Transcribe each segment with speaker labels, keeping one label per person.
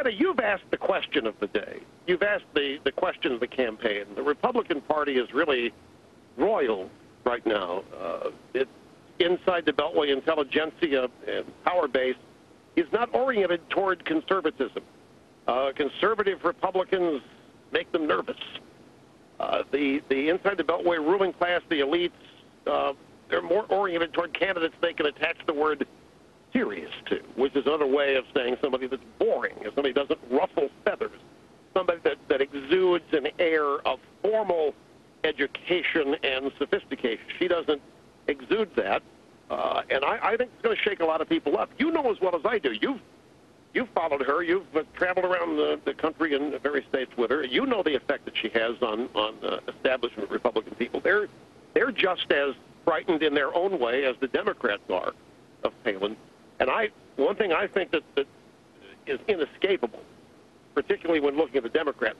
Speaker 1: Greta, you've asked the question of the day. You've asked the question of the campaign. The Republican Party is really roiled right now. It's inside the Beltway intelligentsia and power base is not oriented toward conservatism. Conservative Republicans make them nervous. The inside the Beltway ruling class, the elites, they're more oriented toward candidates they can attach the word serious to, which is another way of saying somebody that's boring, somebody who doesn't ruffle feathers, somebody that exudes an air of formal education and sophistication. She doesn't exude that, and I think it's going to shake a lot of people up. You know as well as I do. You've followed her. You've traveled around the country in various states with her. You know the effect that she has on establishment Republican people. They're just as frightened in their own way as the Democrats are of Palin. And one thing I think that is inescapable, particularly when looking at the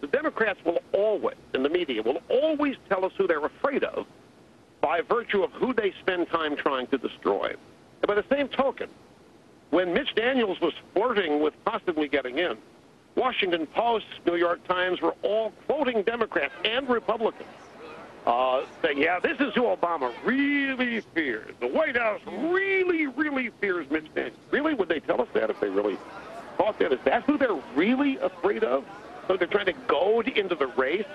Speaker 1: Democrats will always, in the media, will always tell us who they're afraid of by virtue of who they spend time trying to destroy. And by the same token, when Mitch Daniels was flirting with possibly getting in, Washington Post, New York Times were all quoting Democrats and Republicans, saying, yeah, this is who Obama really fears. The White House really, really fears Mitch Daniels. Really? Would they tell us that if they really thought that? Is that who they're really afraid of? So they're trying to goad into the race?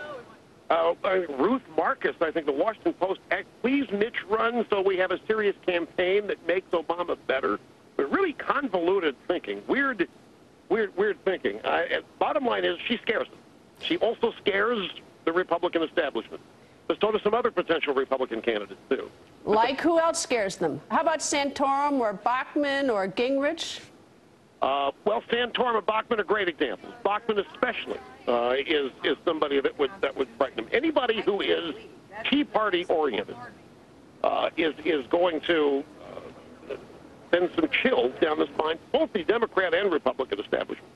Speaker 1: Ruth Marcus, I think the Washington Post, please Mitch run so we have a serious campaign that makes Obama better. But really convoluted thinking, weird thinking. Bottom line is she scares them. She also scares the Republican establishment. But so do some other potential Republican candidates, too.
Speaker 2: Like who else scares them? How about Santorum or Bachmann or Gingrich?
Speaker 1: Well, Santorum and Bachmann are great examples. Bachmann especially is somebody that would frighten them. Anybody who is Tea Party oriented is going to send some chills down the spine, both the Democrat and Republican establishment.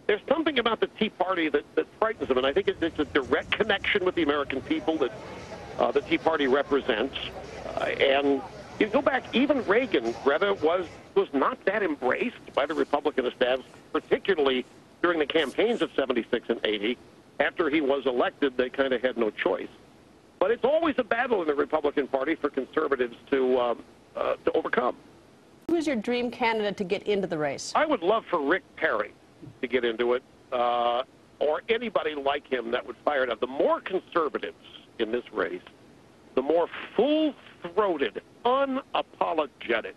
Speaker 1: There's something about the Tea Party that frightens them, and I think it's a direct connection with the American people that the Tea Party represents. And you go back, even Reagan, Greta, was not that embraced by the Republican establishment, particularly during the campaigns of 76 and 80. After he was elected, they kind of had no choice. But it's always a battle in the Republican Party for conservatives to overcome.
Speaker 2: Who's your dream candidate to get into the race? I
Speaker 1: would love for Rick Perry to get into it, or anybody like him that would fire it up. The more conservatives in this race, the more full-throated, unapologetic,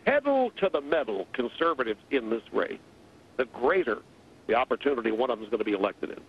Speaker 1: pedal-to-the-metal conservatives in this race, the greater the opportunity one of them is going to be elected in.